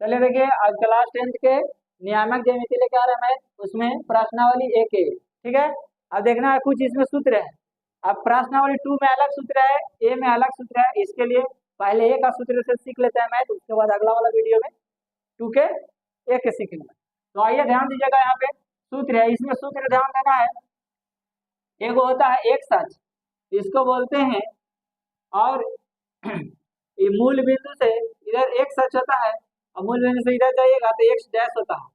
चलिए देखिए, आज क्लास 10th के नियामक ज्यामिति लेके आ रहे हैं, उसमें प्रश्नावली एक है। ठीक है, अब देखना है कुछ इसमें सूत्र है। अब प्रश्नावली 2 में अलग सूत्र है, ए में अलग सूत्र है। इसके लिए पहले ए का सूत्र से सीख लेते हैं मैथ, उसके बाद अगला वाला वीडियो में 2 के ए के सीखेंगे। तो आइए ध्यान दीजिएगा, यहाँ पे सूत्र है, इसमें सूत्र ध्यान देना है। एक होता है एक सच, इसको बोलते हैं, और ये मूल बिंदु से इधर एक सच होता है, और मूल बिंदु से इधर जाइएगा तो एक्स डैश होता है,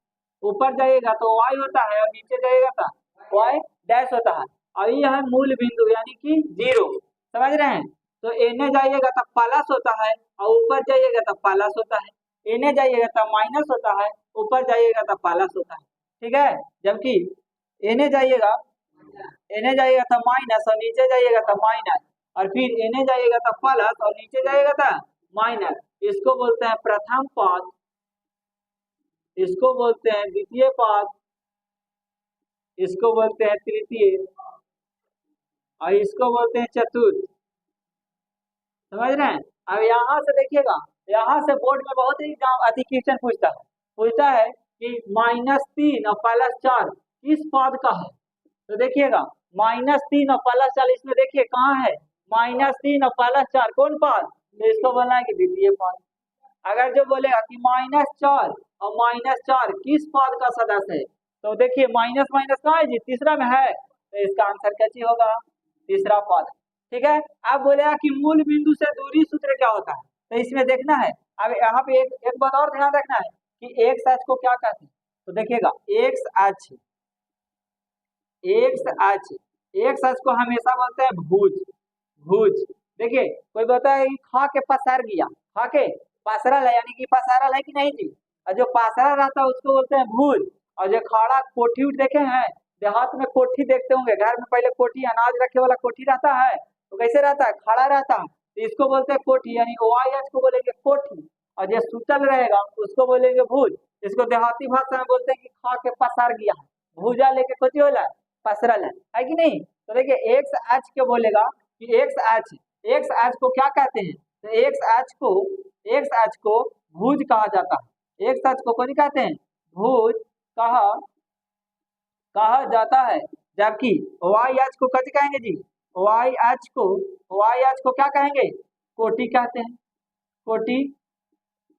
ऊपर जाइएगा तो वाई होता है, और नीचे जाइएगा तो वाई डैश होता है। और यह है मूल बिंदु यानी कि 0, समझ रहे हैं। तो एने जाइएगा तो प्लस होता है, और ऊपर जाइएगा तो प्लस होता है। एने जाइएगा तो माइनस होता है, ऊपर जाइएगा तो प्लस होता है। ठीक है, जबकि एने जाइएगा तो माइनस, और नीचे जाइएगा तो माइनस, और फिर एने जाइएगा तो प्लस, और नीचे जाइएगा तो माइनस। इसको बोलते हैं प्रथम पद, इसको बोलते हैं द्वितीय पद, इसको बोलते हैं तृतीय, और इसको बोलते हैं चतुर्थ। समझ रहे हैं। अब यहाँ से देखिएगा, यहाँ से बोर्ड में बहुत ही अधिक क्वेश्चन पूछता है कि -3 और +4 किस पद का है। तो देखिएगा -3 और +4 इसमें देखिए कहाँ है, -3 और +4 कौन पद, तो इसको बोलना है कि द्वितीय पद। अगर जो बोलेगा कि -4 और -4 किस पद का सदस्य है, तो देखिए माइनस माइनस कहाँ है जी, तीसरा में है, तो इसका आंसर कैसे होगा, तीसरा पद। ठीक है, अब बोलेगा कि मूल बिंदु से दूरी सूत्र क्या होता है, तो इसमें देखना है। अब यहाँ पे एक बात और ध्यान रखना है कि एक्स अक्ष को क्या कहते हैं। तो देखिएगा एक्स अक्ष को हमेशा बोलते हैं भुज। देखिए कोई बोलता है कि खा के पसार गया, खा के पसरल है, यानी कि पसारल है कि नहीं जी। और जो पसरा रहता है उसको बोलते हैं भुज। और जो खड़ा कोठी उठ देखे हैं, देहात में कोठी देखते होंगे, घर में पहले कोठी अनाज रखे वाला कोठी रहता है, तो कैसे रहता है, खड़ा रहता है, तो इसको बोलते हैं कोठी, यानी OIH को बोलेंगे कोठी। और जो सुतल रहेगा उसको बोलेंगे भुज। इसको देहाती भाषा में बोलते हैं कि खा के पसार गया है, भूजा लेके कोची होला पसरल है कि नहीं। तो देखिए एक्स अक्ष के बोलेगा कि एक्स अक्ष को क्या कहते हैं, तो एक्स अक्ष को भुज कहा जाता है। एक्स अक्ष को कौन कहते हैं, भुज कहा जाता है। जबकि वाई अक्ष को कौन कहेंगे जी, वाई अक्ष को क्या कहेंगे, कोटि कहते हैं, कोटि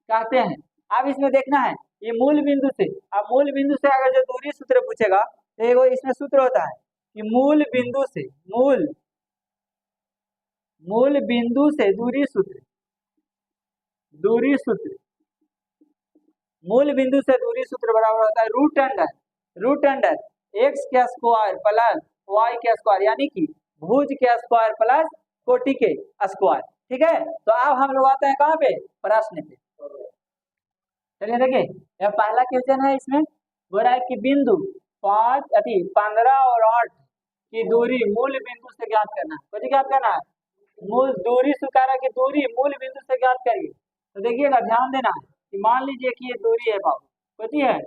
कहते हैं। अब इसमें देखना है ये मूल बिंदु से, अब मूल बिंदु से अगर जो दूरी सूत्र पूछेगा तो एगो इसमें सूत्र होता है कि मूल बिंदु से दूरी सूत्र, मूल बिंदु से दूरी सूत्र बराबर होता है रूट अंडर एक्स के स्क्वायर प्लस वाई के स्क्वायर, यानी कि भुज के स्क्वायर प्लस कोटि के स्क्वायर। ठीक है, तो अब हम लोग आते हैं कहाँ पे, प्रश्न पे। चलिए देखिए, यह पहला क्वेश्चन है, इसमें बोल रहा है कि बिंदु 15 और 8 की दूरी मूल बिंदु से ज्ञात करना है। कुछ ज्ञात करना है, मूल दूरी स्वीकार की दूरी मूल बिंदु से ज्ञात करिए। तो देखिएगा ध्यान देना है कि मान लीजिए कि ये दूरी है बाबू, कुछ है,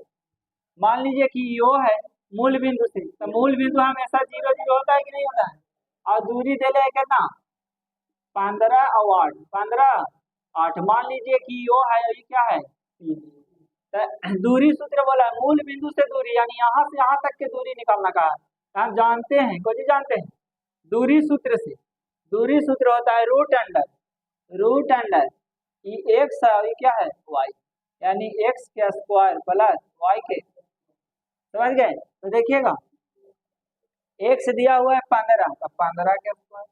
मान लीजिए कि यो है मूल बिंदु से, तो मूल बिंदु हमेशा 0 0 होता है कि नहीं होता है, और दूरी दे ले कितना 15 और 8, 15 8, मान लीजिए कि यो है, ये क्या है, दूरी सूत्र बोला मूल बिंदु से दूरी, यानी यहाँ से यहाँ तक की दूरी निकालना का है। हम जानते हैं, कुछ जानते हैं, दूरी सूत्र से, दूरी सूत्र होता है रूट अंडर ये एक्स ये क्या है वाई, यानी एक्स के स्क्वायर प्लस वाई के, समझ गए। तो देखिएगा एक्स दिया हुआ है 15, तो 15 के स्क्वायर,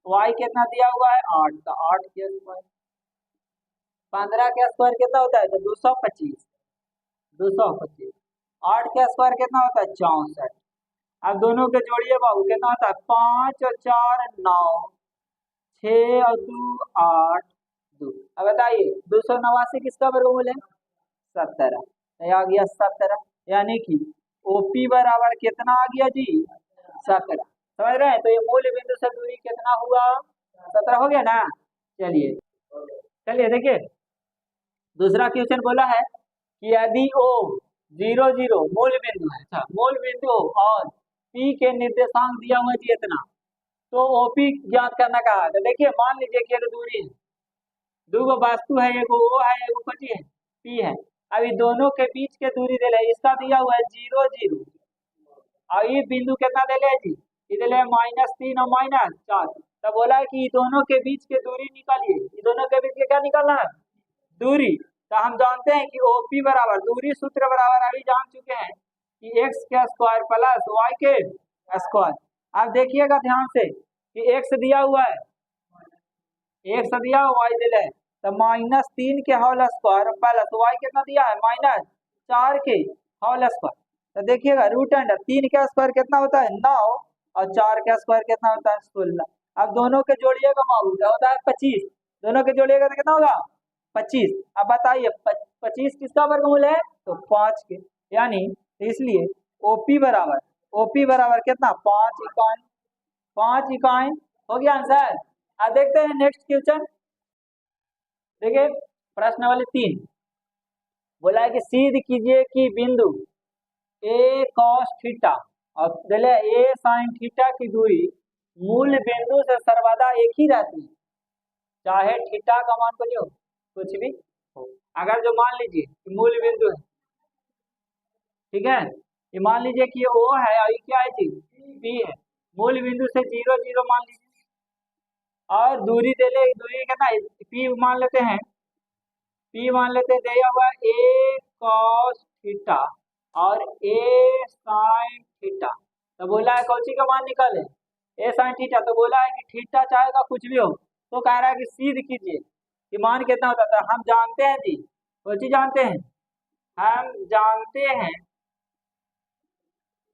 वाई कितना दिया हुआ है 8, तो 8 के स्क्वायर, 15 के स्क्वायर कितना होता है, तो 225, 8 के स्क्वायर कितना होता है 64। अब दोनों के जोड़िए बाबू, कितना होता है 5 और 4 9, 6 और 2 8 2। अब बताइए 289 किसका वर्गमूल है, 17, आ गया 17, यानी कि OP बराबर कितना आ गया जी 17। समझ रहे हैं, तो ये मूल बिंदु से दूरी कितना हुआ, 17 हो गया ना। चलिए देखिए दूसरा क्वेश्चन बोला है कि यदि O 0 0 मूल बिंदु है, अच्छा मूल बिंदु और P के निर्देशांक दिया हुआ है इतना, तो OP ज्ञात करना कहा। तो देखिए मान लीजिए कि एक दूरी है, दो वस्तु है, एगो O है, एगो कटी है, पी है। अभी दोनों के बीच के दूरी दे ले, इसका दिया हुआ है 0 0 और ये बिंदु कितना दे ले जी, ये दे ले -3 और -4। तो बोला है कि दोनों के बीच के दूरी निकालिए, ये दोनों के बीच के क्या निकालना है, दूरी। तो हम जानते हैं कि ओपी बराबर, दूरी सूत्र बराबर अभी जान चुके हैं कि एक्स के स्क्वायर प्लस वाई के स्क्वायर। अब देखिएगा ध्यान से कि एक्स दिया हुआ है, एक्स दिया हुआ वाई दिया है, तो -3 के होल स्क्वायर प्लस वाई कितना दिया है -4 के होल स्क्वायर। तो देखिएगा रूट अंडर 3 का स्क्वायर कितना होता है 9 और 4 का स्क्वायर कितना होता है 16। अब दोनों के जोड़िएगा बाबू क्या होता है 25, दोनों के जोड़िएगा तो कितना होगा 25। अब बताइए 25 किसका वर्गमूल है, तो 5 के, यानी इसलिए ओपी बराबर कितना 5 इकाई, 5 इकाई हो गया आंसर। अब देखते हैं नेक्स्ट क्वेश्चन। देखिए प्रश्न वाले 3 बोला है कि सिद्ध कीजिए कि बिंदु ए कॉस थीटा और बोले ए साइन थीटा की दूरी मूल बिंदु से सर्वदा एक ही रहती है, चाहे थीटा का मान कुछ भी हो। अगर जो मान लीजिए कि मूल बिंदु है, ठीक है, ये मान लीजिए कि ये ओ है और ये क्या है जी बी है, मूल बिंदु से 0 0 मान लीजिए और दूरी दे ले, दूरी कितना पी मान लेते हैं, पी मान लेते हैं दिया हुआ ए कॉस थीटा और ए साइन थीटा। तो बोला है कौची का मान निकाले ए साइन थीटा, तो बोला है कि थीटा चाहेगा कुछ भी हो, तो कह रहा है कि सिद्ध कीजिए कि मान कितना होता था। हम जानते हैं जी, कौची जानते हैं,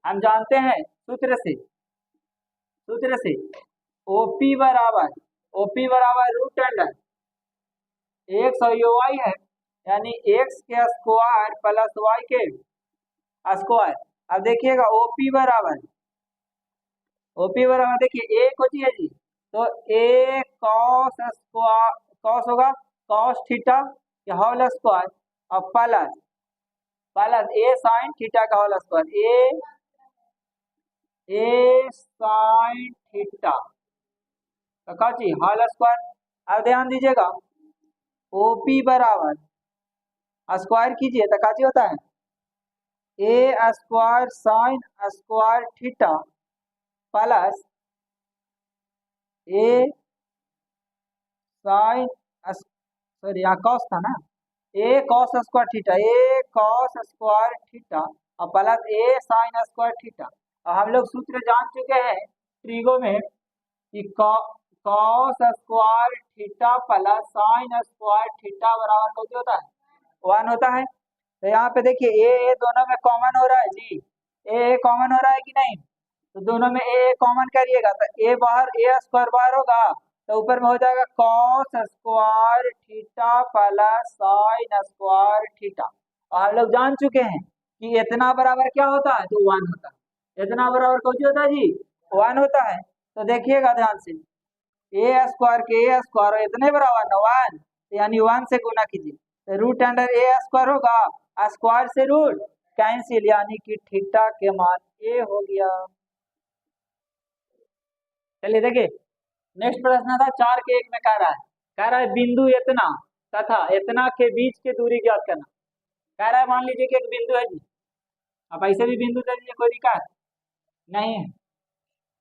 हम जानते हैं सूत्र से ओपी बराबर रूट अंडर एक्स और ये वाई है, यानी एक्स के स्क्वायर प्लस वाई के स्क्वायर। अब देखिएगा ओपी बराबर देखिए ए होती है जी, तो ए कॉस स्क्वायर, कॉस होगा कॉस थीटा के होल स्क्वायर और प्लस ए साइन थीटा का होल स्क्वायर, ए साइन थीटा तो काची होल स्क्वायर। अब ध्यान दीजिएगा ओपी बराबर स्क्वायर कीजिए तो काची होता है A square sine square theta plus A sine, sorry यहाँ कॉस था ना, ए कॉस स्क्वायर थीटा और plus A sine square theta. और हम लोग सूत्र जान चुके हैं ट्रिगो में कि cos square theta plus sign square theta बराबर कौन होता है 1 होता है। तो यहाँ पे देखिए ए दोनों में कॉमन हो रहा है जी, ए कॉमन हो रहा है कि नहीं, तो दोनों में ए कॉमन करिएगा तो ए बाहर ए स्क्वायर बाहर होगा, तो ऊपर में हो जाएगा cos square theta plus sign square theta. और हम लोग जान चुके हैं कि इतना बराबर क्या होता है, तो 1 होता है। इतना बराबर कौन होता है जी 1 होता है। तो देखिएगा ध्यान से ए स्क्वायर के ए स्क्वायर इतने बराबर 1, यानी 1 से गुना कीजिए तो रूट अंडर ए स्क्वायर होगा, स्क्वायर से रूट कैंसिल, यानी कि थीटा के मान ए हो गया। चलिए देखिए नेक्स्ट प्रश्न था 4 के 1 में कह रहा है बिंदु इतना तथा इतना के बीच की दूरी ज्ञात करना। कह रहा है मान लीजिए कि एक बिंदु है जी, अब ऐसे भी बिंदु दे दीजिए कोई दिक्कत नहीं है।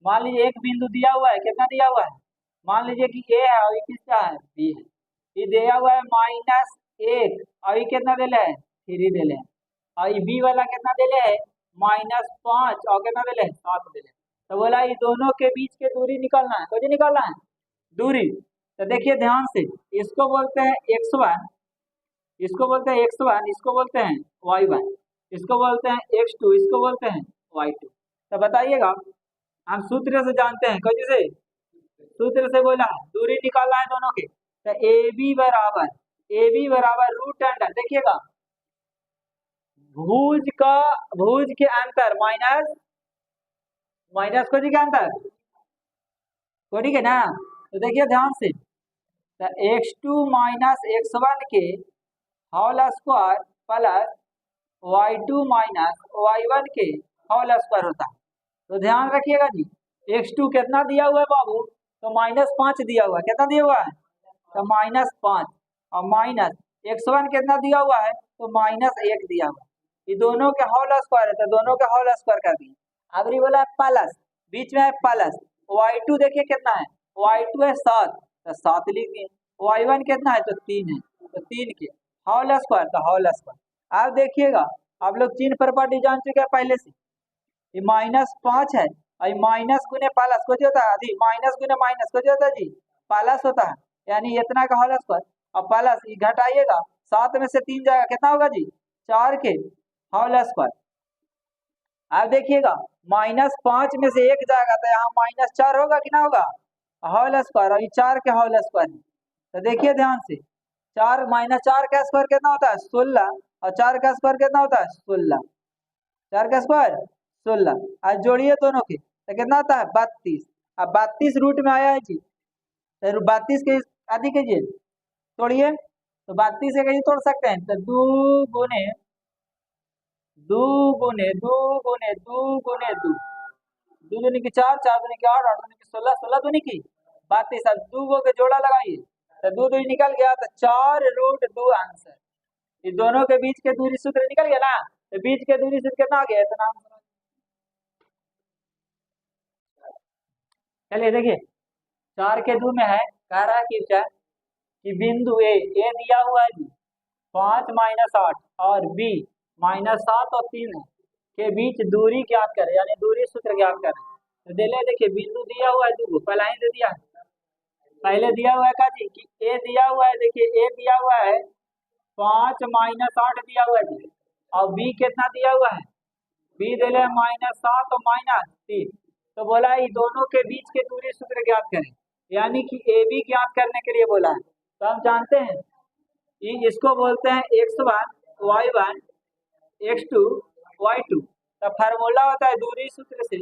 मान लीजिए एक बिंदु दिया हुआ है, कितना दिया हुआ है, मान लीजिए कि ए है और ये किसका है बी है, ये दिया हुआ है -1 और ये कितना दिले है 3 दिले है, और ये बी वाला कितना दिले है -5 और कितना दिले है 7 दिले। तो बोला ये दोनों के बीच के दूरी निकालना है, कुछ निकालना है दूरी। तो देखिए ध्यान से इसको बोलते हैं x1, इसको बोलते हैं x1, इसको बोलते हैं y1, इसको बोलते हैं x2, इसको बोलते हैं y2। तो बताइएगा हम सूत्र से जानते हैं, कैसे से सूत्र से बोला है दूरी निकालना है दोनों के, तो ए बी बराबर रूट अंडर, देखिएगा भुज के अंतर माइनस कोटि के अंतर कोटि के ना। तो देखिए ध्यान से तो x2 माइनस x1 के whole square plus y2 minus y1 के होल स्क्वायर होता है। तो ध्यान रखिएगा जी x2 कितना दिया हुआ है बाबू, तो -5 दिया हुआ है, कितना दिया हुआ है तो -5 और माइनस x1 कितना दिया हुआ है तो -1 दिया हुआ है, ये दोनों के होल स्क्वायर है तो दोनों के होल स्क्वायर कर दिए। अब ये बोला है प्लस, बीच में है प्लस, y2 देखिए कितना है, y2 है 7 तो 7 लिख दिए, y1 कितना है तो 3 है तो 3 के होल स्क्वायर तो होल स्क्वायर। अब देखिएगा आप लोग चिन्ह प्रॉपर्टी जान चुके हैं पहले से, ये -5 है और माइनस गुने प्लस कुछ होता है जी, माइनस गुने माइनस कुछ होता है जी, प्लस होता है, यानी इतना का होल स्क्वायर और प्लस ये घटाइएगा 7 में से 3 जाएगा कितना होगा जी 4 के होल स्क्वायर। अब देखिएगा -5 में से 1 जाएगा तो यहाँ -4 होगा कि ना होगा होल स्क्वायर, और ये 4 के होल स्क्वायर है तो देखिए ध्यान से 4 -4 का स्क्वायर कितना होता है 16 और 4 का स्क्वायर कितना होता है 16, 4 का स्क्वायर 16, आज जोड़िए दोनों के तो कितना होता है 32। अब 32 रूट में आया है जी तो 32 के आदि कीजिए तोड़िए तो 32 से कहीं तोड़ सकते हैं तो 2 गुने 2 गुने 2 गुने 2 गुने 2, 2 दूनी की 4, 4 दूनी की 8, 8 दूनी की 16, 16 दूनी की 32। अब 2 गो के जोड़ा लगाइए तो 2 2 निकल गया तो 4√2 आंसर। ये दोनों के बीच के दूरी सूत्र निकल गया ना, तो बीच के दूरी सूत्र कितना आ गया इतना। चलिए देखिए 4 के 2 में है, कह रहा है कि बिंदु ए दिया हुआ है जी 5 -8 और बी -7 और 3 के बीच दूरी ज्ञात करें, यानी दूरी सूत्र ज्ञात करें। तो देखिए बिंदु दिया हुआ है 2 पहला ही दे दिया है, पहले दिया हुआ है का जी कि ए दिया हुआ है, देखिए ए दिया हुआ है 5 -8 दिया हुआ है जी, और बी कितना दिया हुआ है बी दिले -7 और -3, तो बोला है दोनों के बीच के दूरी सूत्र ज्ञात करें, यानी कि ए बी ज्ञात करने के लिए बोला है। तो हम जानते हैं इसको बोलते हैं x1 y1 x2 y2, तो फार्मूला होता है दूरी सूत्र से,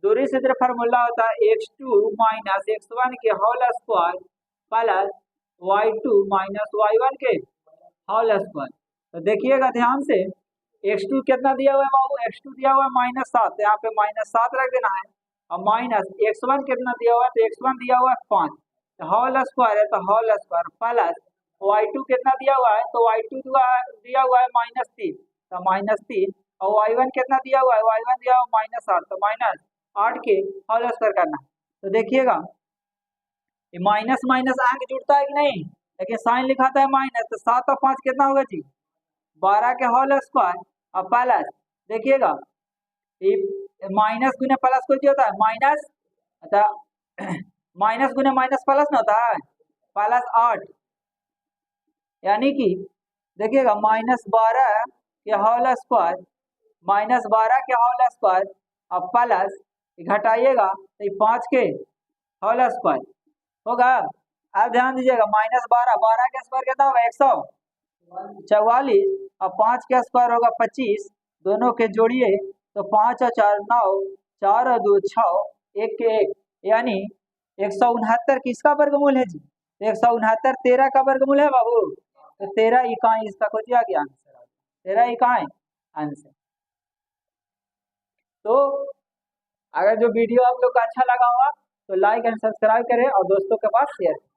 दूरी सूत्र फार्मूला होता है x2 - x1 के whole square plus y2 - y1 के होल स्क्वायर। तो देखिएगा ध्यान से x2 कितना दिया हुआ है बाबू, x2 दिया हुआ है -7, यहाँ पे -7 रख देना है, और माइनस x1 कितना दिया हुआ है तो x1 दिया हुआ है 5 होल स्क्वायर है तो होल स्क्वायर प्लस y2 कितना दिया हुआ है तो y2 दिया हुआ है -3 तो -3, और y1 कितना दिया हुआ है y1 दिया हुआ है -8 तो -8 के होल स्क्वायर करना है। तो देखिएगा ये माइनस माइनस अंक जुड़ता है कि नहीं, लेकिन साइन लिखा था माइनस, तो 7 और 5 कितना होगा जी 12 के होल स्क्वायर और प्लस देखिएगा माइनस गुने प्लस कुछ होता है माइनस, अच्छा माइनस गुने माइनस प्लस ना होता है +8, यानी कि देखिएगा -12 के होल स्क्वायर -12 के होल स्क्वायर और प्लस घटाइएगा तो 5 के होल स्क्वायर होगा। अब ध्यान दीजिएगा -12 के स्क्वायर कितना होगा 144 और 5 के स्क्वायर होगा 25, दोनों के जोड़िए तो 5 और 4 9, 4 और 2 6, 1 के 1, यानी 169 किसका वर्गमूल है जी 169 13 का वर्गमूल है बाबू, तो 13 इकाई इसका कुछ आ गया आंसर, 13 इकाई आंसर। तो अगर जो वीडियो आप लोग को अच्छा लगा होगा तो लाइक एंड सब्सक्राइब करें और दोस्तों के पास शेयर करें।